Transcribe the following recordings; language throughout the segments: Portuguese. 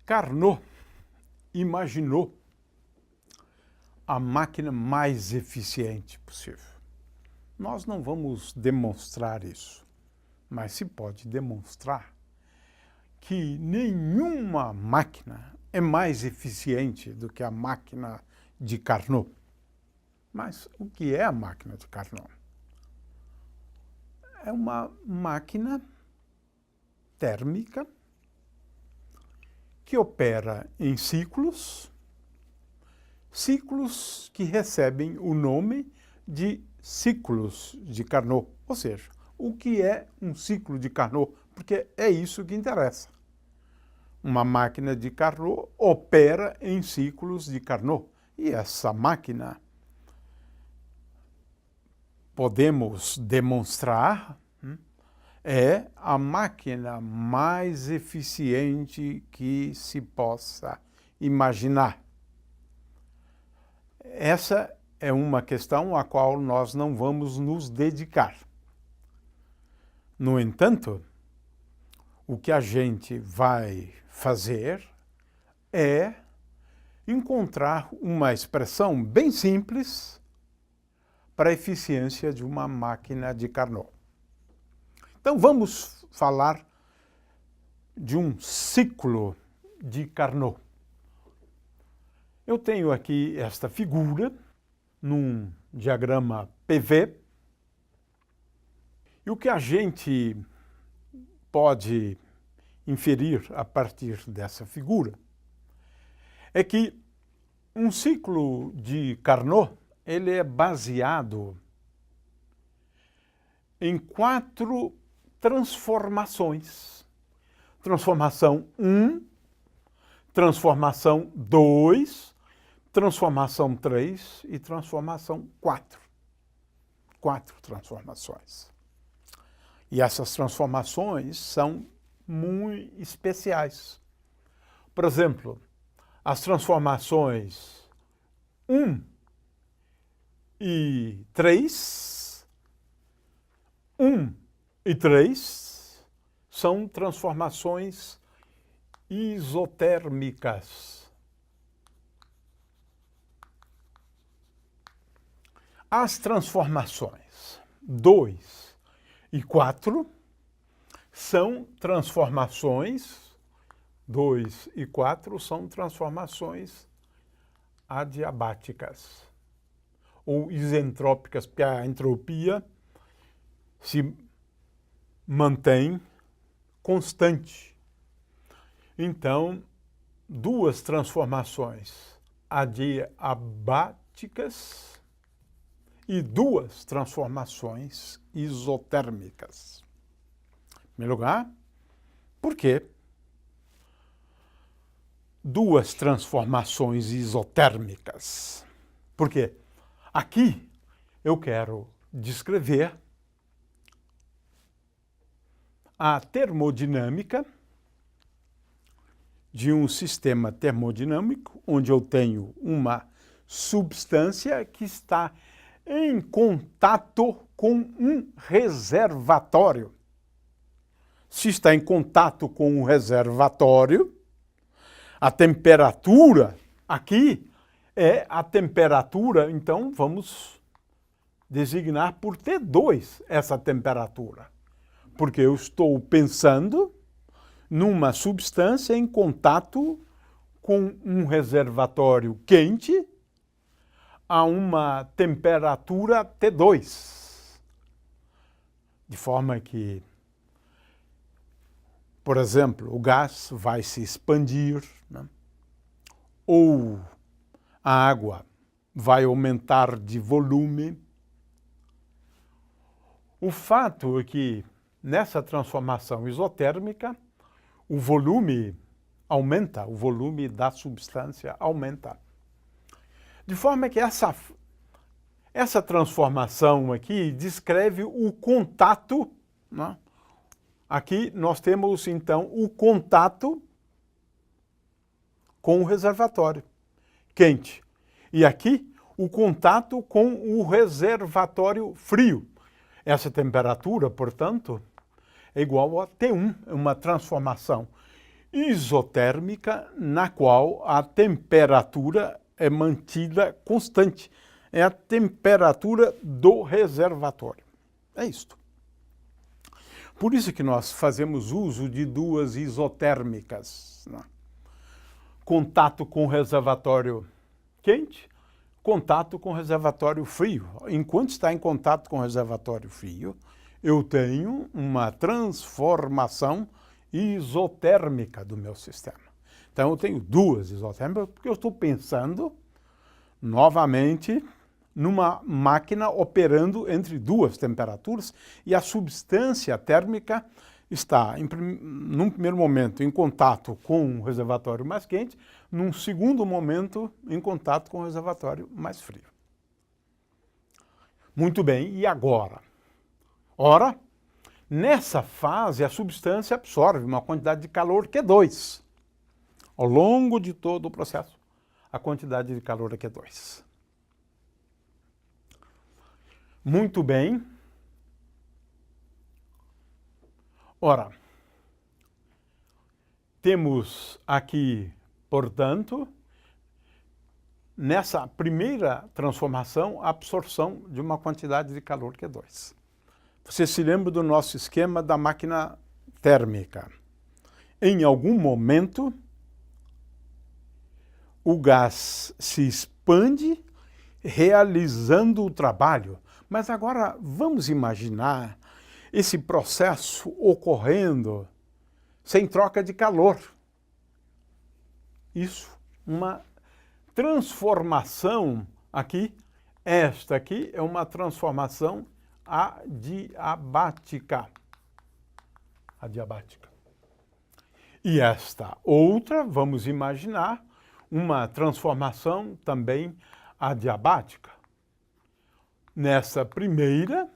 Carnot imaginou a máquina mais eficiente possível. Nós não vamos demonstrar isso, mas se pode demonstrar que nenhuma máquina é mais eficiente do que a máquina de Carnot. Mas o que é a máquina de Carnot? É uma máquina térmica que opera em ciclos que recebem o nome de ciclos de Carnot. Ou seja, o que é um ciclo de Carnot? Porque é isso que interessa. Uma máquina de Carnot opera em ciclos de Carnot. E essa máquina podemos demonstrar é a máquina mais eficiente que se possa imaginar. Essa é uma questão à qual nós não vamos nos dedicar. No entanto, o que a gente vai fazer é encontrar uma expressão bem simples para a eficiência de uma máquina de Carnot. Então vamos falar de um ciclo de Carnot. Eu tenho aqui esta figura num diagrama PV. E o que a gente pode inferir a partir dessa figura é que um ciclo de Carnot ele é baseado em 4 transformações. Transformação 1, transformação 2, transformação 3 e transformação 4. 4 transformações. E essas transformações são muito especiais. Por exemplo, as transformações 1 e 3, 1 e 3 são transformações isotérmicas. As transformações 2 e 4 são transformações, 2 e 4 são transformações adiabáticas ou isentrópicas, porque a entropia se mantém constante. Então, 2 transformações adiabáticas e 2 transformações isotérmicas. Em primeiro lugar, por quê? 2 transformações isotérmicas. Por quê? Aqui eu quero descrever a termodinâmica de um sistema termodinâmico onde eu tenho uma substância que está em contato com um reservatório. Se está em contato com um reservatório, a temperatura aqui é a temperatura, então vamos designar por T2 essa temperatura. Porque eu estou pensando numa substância em contato com um reservatório quente a uma temperatura T2. De forma que, por exemplo, o gás vai se expandir, né? Ou a água vai aumentar de volume. O fato é que nessa transformação isotérmica, o volume aumenta, o volume da substância aumenta. De forma que essa transformação aqui descreve o contato, né? Aqui nós temos, então, o contato com o reservatório quente. E aqui, o contato com o reservatório frio. Essa temperatura, portanto, é igual a T1, é uma transformação isotérmica na qual a temperatura é mantida constante. É a temperatura do reservatório. É isto. Por isso que nós fazemos uso de duas isotérmicas, né? Contato com o reservatório quente, contato com o reservatório frio. Enquanto está em contato com o reservatório frio, eu tenho uma transformação isotérmica do meu sistema. Então, eu tenho duas isotérmicas, porque eu estou pensando, novamente, numa máquina operando entre duas temperaturas e a substância térmica está, num primeiro momento, em contato com o reservatório mais quente, num segundo momento, em contato com o reservatório mais frio. Muito bem, e agora? Ora, nessa fase, a substância absorve uma quantidade de calor Q2. Ao longo de todo o processo, a quantidade de calor é Q2. Muito bem. Ora, temos aqui, portanto, nessa primeira transformação, a absorção de uma quantidade de calor Q2. Você se lembra do nosso esquema da máquina térmica. Em algum momento, o gás se expande, realizando o trabalho. Mas agora vamos imaginar esse processo ocorrendo sem troca de calor. Isso, uma transformação aqui. Esta aqui é uma transformação adiabática. Adiabática. E esta outra, vamos imaginar, uma transformação também adiabática. Nessa primeira,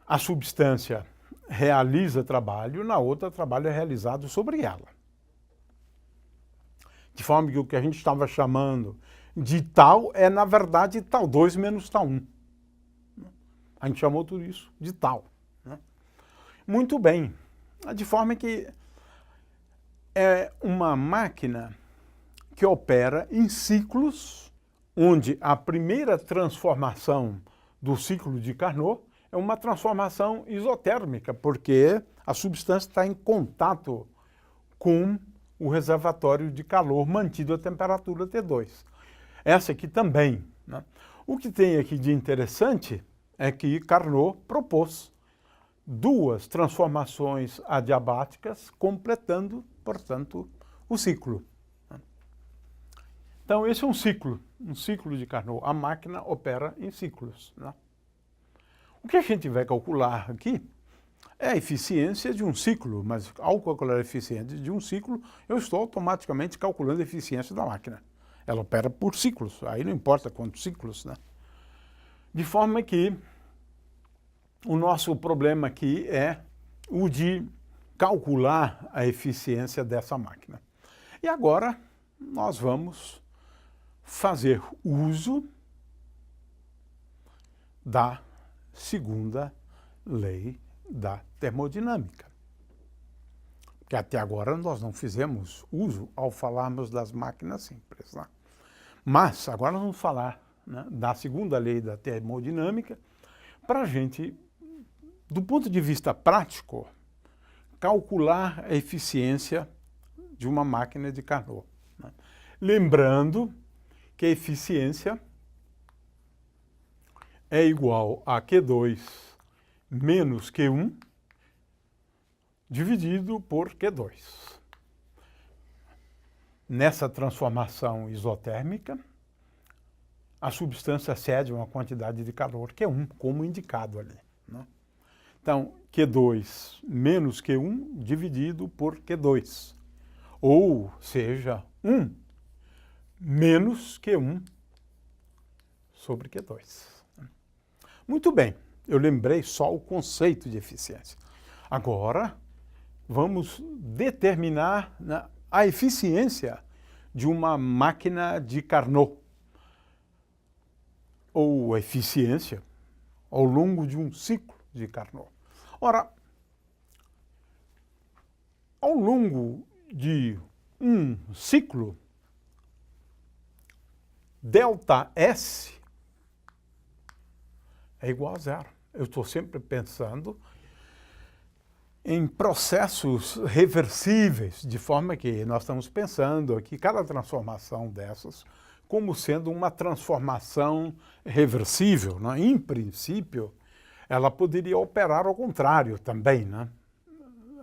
a substância realiza trabalho, na outra, trabalho é realizado sobre ela. De forma que o que a gente estava chamando de tal é, na verdade, tal 2 menos tal 1. A gente chamou tudo isso de tal. Muito bem. De forma que é uma máquina que opera em ciclos, onde a primeira transformação do ciclo de Carnot é uma transformação isotérmica, porque a substância está em contato com o reservatório de calor mantido a temperatura T2. Essa aqui também, né? O que tem aqui de interessante é que Carnot propôs duas transformações adiabáticas, completando, portanto, o ciclo. Então, esse é um ciclo de Carnot. A máquina opera em ciclos, né? O que a gente vai calcular aqui é a eficiência de um ciclo, mas ao calcular a eficiência de um ciclo, eu estou automaticamente calculando a eficiência da máquina. Ela opera por ciclos, aí não importa quantos ciclos, né? De forma que o nosso problema aqui é o de calcular a eficiência dessa máquina. E agora nós vamos fazer uso da segunda lei da termodinâmica. Que até agora nós não fizemos uso ao falarmos das máquinas simples, né? Mas agora nós vamos falar, né, da segunda lei da termodinâmica para a gente, do ponto de vista prático, calcular a eficiência de uma máquina de Carnot, né? Lembrando que a eficiência é igual a Q2 menos Q1 dividido por Q2. Nessa transformação isotérmica, a substância cede uma quantidade de calor Q1, como indicado ali, né? Então, Q2 menos Q1 dividido por Q2. Ou seja, 1 menos Q1 sobre Q2. Muito bem, eu lembrei só o conceito de eficiência. Agora, vamos determinar, né, a eficiência de uma máquina de Carnot, ou a eficiência ao longo de um ciclo de Carnot. Ora, ao longo de um ciclo, ΔS é igual a zero. Eu estou sempre pensando em processos reversíveis, de forma que nós estamos pensando aqui cada transformação dessas como sendo uma transformação reversível, né? Em princípio, ela poderia operar ao contrário também, né?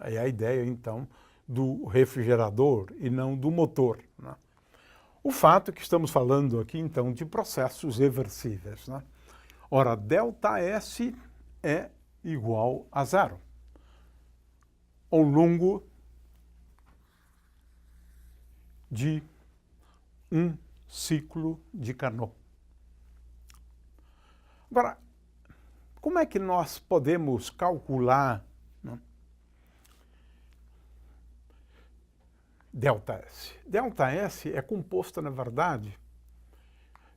É a ideia, então, do refrigerador e não do motor, né? O fato é que estamos falando aqui, então, de processos reversíveis, né? Ora, ΔS é igual a zero ao longo de um ciclo de Carnot. Agora, como é que nós podemos calcular, né, ΔS? ΔS é composta, na verdade,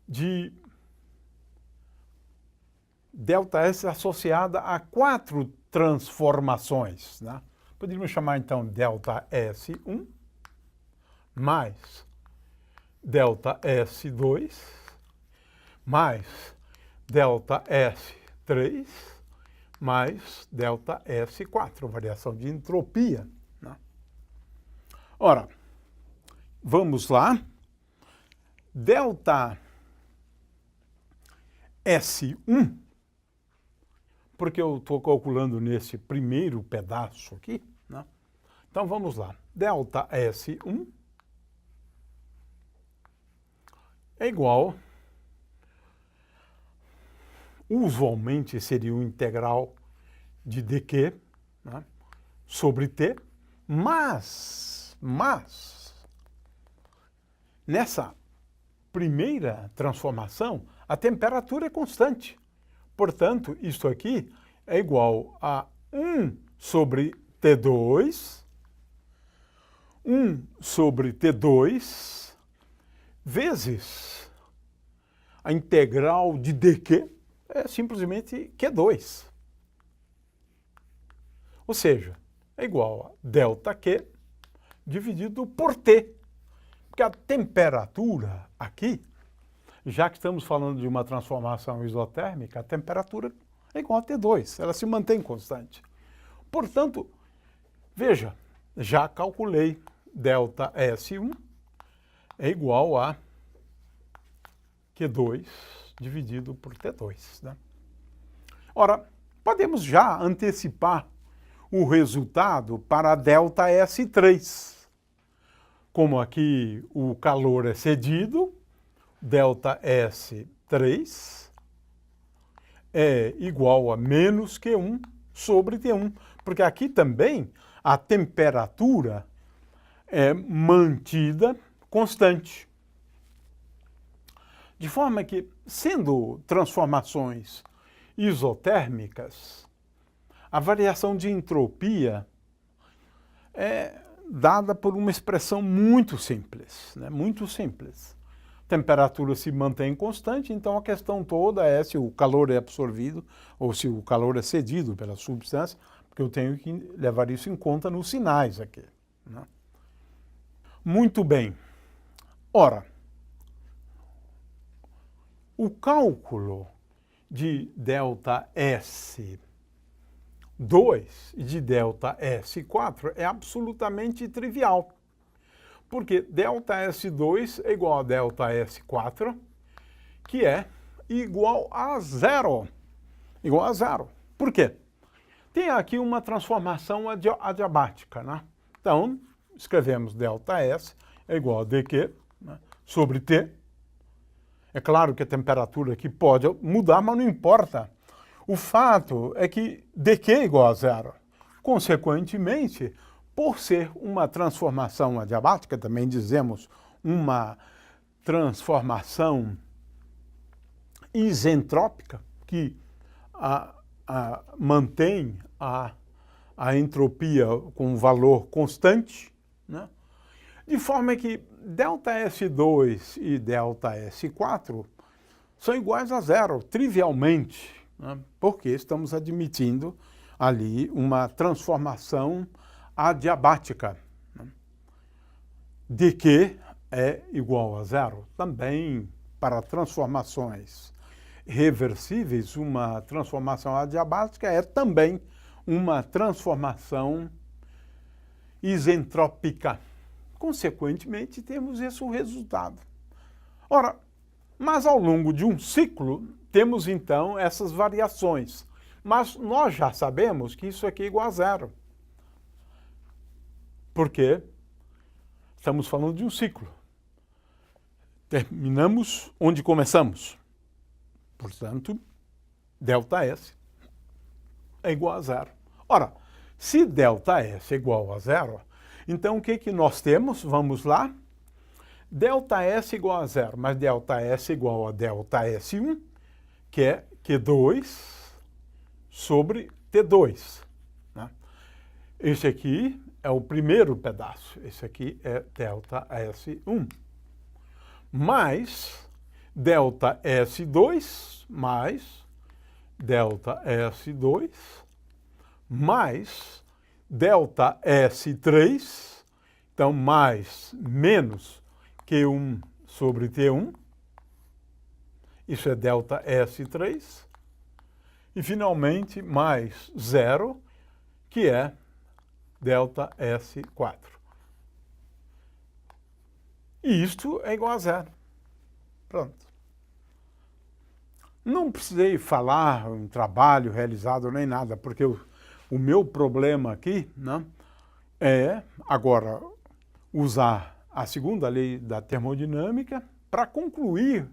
de ΔS associada a 4 transformações, né? Poderíamos chamar, então, ΔS1 mais ΔS2 mais ΔS3 mais ΔS4, variação de entropia, né? Ora, vamos lá. ΔS1, porque eu estou calculando nesse primeiro pedaço aqui, né? Então vamos lá. ΔS1 é igual, usualmente seria o integral de dq, né, sobre t, mas nessa primeira transformação a temperatura é constante. Portanto, isso aqui é igual a 1 sobre T2, 1 sobre T2, vezes a integral de dq é simplesmente Q2. Ou seja, é igual a ΔQ dividido por T. Porque a temperatura aqui, já que estamos falando de uma transformação isotérmica, a temperatura é igual a T2, ela se mantém constante. Portanto, veja, já calculei ΔS1 é igual a Q2 dividido por T2, né? Ora, podemos já antecipar o resultado para ΔS3. Como aqui o calor é cedido, ΔS3 é igual a menos Q1 sobre T1, porque aqui também a temperatura é mantida constante. De forma que, sendo transformações isotérmicas, a variação de entropia é dada por uma expressão muito simples, né? Muito simples. A temperatura se mantém constante, então a questão toda é se o calor é absorvido ou se o calor é cedido pela substância, porque eu tenho que levar isso em conta nos sinais aqui, né? Muito bem. Ora, o cálculo de ΔS2 e de ΔS4 é absolutamente trivial, porque ΔS2 é igual a ΔS4, que é igual a zero. Igual a zero. Por quê? Tem aqui uma transformação adiabática, né? Então, escrevemos ΔS é igual a dq, né, sobre T. É claro que a temperatura aqui pode mudar, mas não importa. O fato é que dq é igual a zero. Consequentemente, por ser uma transformação adiabática, também dizemos uma transformação isentrópica, que mantém a entropia com um valor constante, né? De forma que ΔS2 e ΔS4 são iguais a zero, trivialmente, né? Porque estamos admitindo ali uma transformação adiabática, né? De Q é igual a zero. Também para transformações reversíveis, uma transformação adiabática é também uma transformação isentrópica. Consequentemente, temos esse resultado. Ora, mas ao longo de um ciclo, temos então essas variações. Mas nós já sabemos que isso aqui é igual a zero. Por quê? Estamos falando de um ciclo. Terminamos onde começamos. Portanto, ΔS é igual a zero. Ora, se ΔS é igual a zero, então o que nós temos? Vamos lá. ΔS igual a zero, mas ΔS igual a ΔS1, que é Q2 sobre T2. Né? Esse aqui é o primeiro pedaço. Esse aqui é ΔS1. Mais ΔS2 mais ΔS2 mais ΔS3, então mais menos Q1 sobre T1, isso é ΔS3, e finalmente mais zero, que é ΔS4. E isto é igual a zero. Pronto. Não precisei falar um trabalho realizado nem nada, porque o meu problema aqui, né, é agora usar a segunda lei da termodinâmica para concluir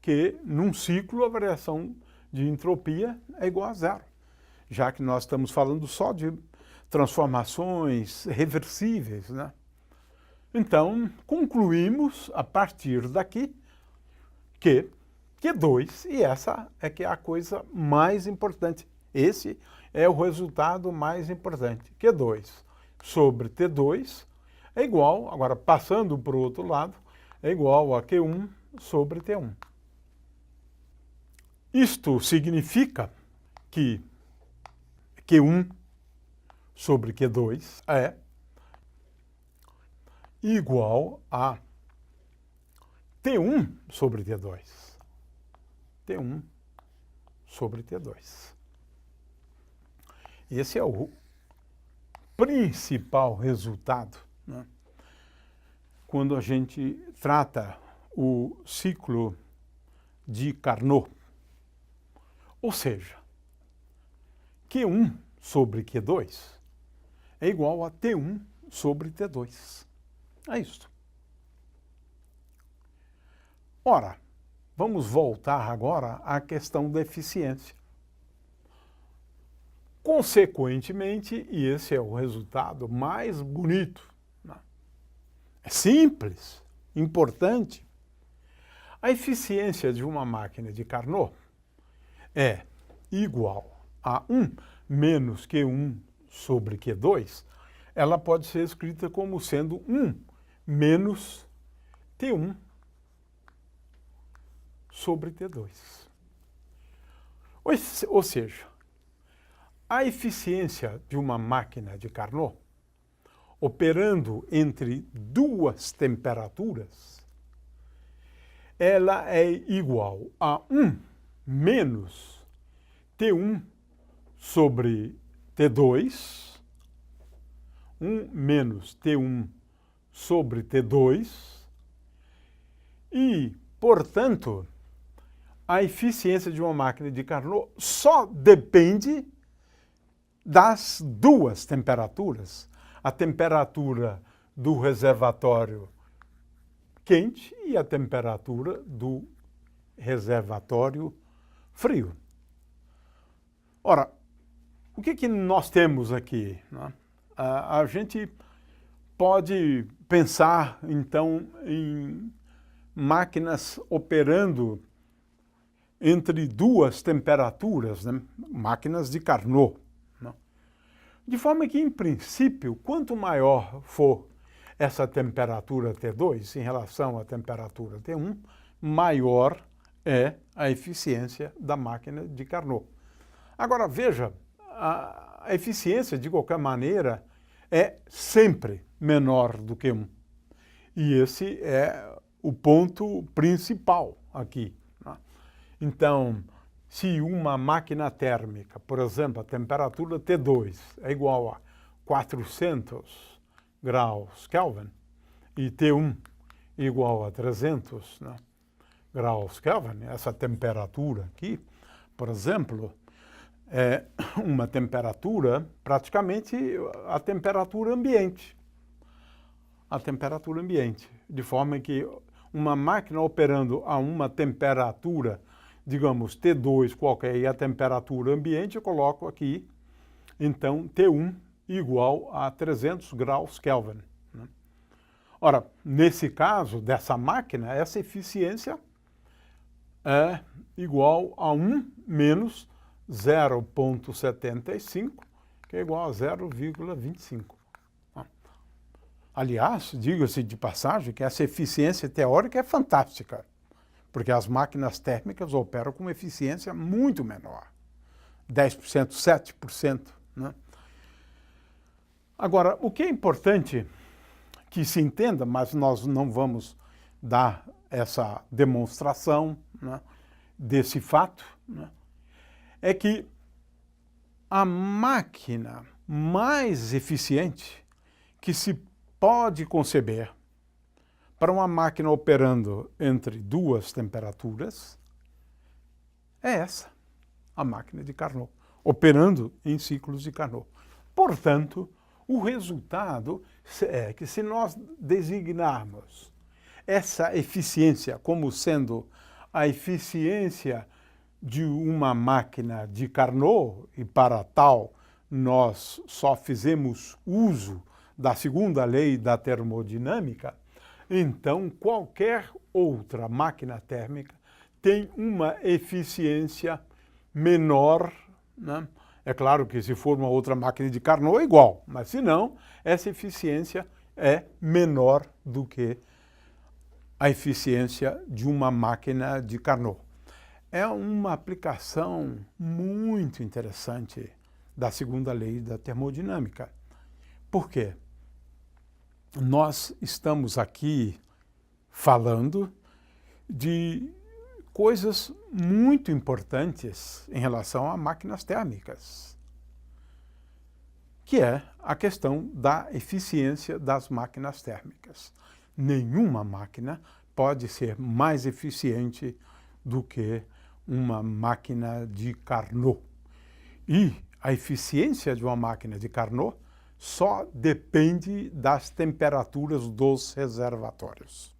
que num ciclo a variação de entropia é igual a zero, já que nós estamos falando só de transformações reversíveis, né? Então, concluímos a partir daqui que Q2, e essa é que é a coisa mais importante. Esse é o resultado mais importante. Q2 sobre T2 é igual, agora passando para o outro lado, é igual a Q1 sobre T1. Isto significa que Q1 sobre Q2 é igual a T1 sobre T2. T1 sobre T2. Esse é o principal resultado, né, quando a gente trata o ciclo de Carnot. Ou seja, Q1 sobre Q2 é igual a T1 sobre T2. É isso. Ora, vamos voltar agora à questão da eficiência. Consequentemente, e esse é o resultado mais bonito, né? É simples, importante. A eficiência de uma máquina de Carnot é igual a 1 menos Q1 sobre Q2. Ela pode ser escrita como sendo 1 menos T1 sobre T2. Ou seja, a eficiência de uma máquina de Carnot, operando entre duas temperaturas, ela é igual a 1 menos T1 sobre T2, 1 menos T1 sobre T2, e, portanto, a eficiência de uma máquina de Carnot só depende das duas temperaturas, a temperatura do reservatório quente e a temperatura do reservatório frio. Ora, o que nós temos aqui, né? A gente pode pensar, então, em máquinas operando entre duas temperaturas, né? Máquinas de Carnot. De forma que, em princípio, quanto maior for essa temperatura T2 em relação à temperatura T1, maior é a eficiência da máquina de Carnot. Agora, veja, a eficiência, de qualquer maneira, é sempre menor do que 1. E esse é o ponto principal aqui, né? Então, se uma máquina térmica, por exemplo, a temperatura T2 é igual a 400 graus Kelvin e T1 igual a 300, né, graus Kelvin, essa temperatura aqui, por exemplo, é uma temperatura praticamente a temperatura ambiente. A temperatura ambiente, de forma que uma máquina operando a uma temperatura, digamos, T2 qualquer, e a temperatura ambiente, eu coloco aqui, então, T1 igual a 300 graus Kelvin, né? Ora, nesse caso dessa máquina, essa eficiência é igual a 1 menos 0,75, que é igual a 0,25. Aliás, diga-se de passagem que essa eficiência teórica é fantástica, porque as máquinas térmicas operam com uma eficiência muito menor, 10%, 7%, né? Agora, o que é importante que se entenda, mas nós não vamos dar essa demonstração, né, desse fato, né, é que a máquina mais eficiente que se pode conceber para uma máquina operando entre duas temperaturas é essa, a máquina de Carnot, operando em ciclos de Carnot. Portanto, o resultado é que se nós designarmos essa eficiência como sendo a eficiência de uma máquina de Carnot, e para tal nós só fizemos uso da segunda lei da termodinâmica, então qualquer outra máquina térmica tem uma eficiência menor, né? É claro que se for uma outra máquina de Carnot é igual, mas se não, essa eficiência é menor do que a eficiência de uma máquina de Carnot. É uma aplicação muito interessante da segunda lei da termodinâmica. Por quê? Nós estamos aqui falando de coisas muito importantes em relação a máquinas térmicas, que é a questão da eficiência das máquinas térmicas. Nenhuma máquina pode ser mais eficiente do que uma máquina de Carnot. E a eficiência de uma máquina de Carnot só depende das temperaturas dos reservatórios.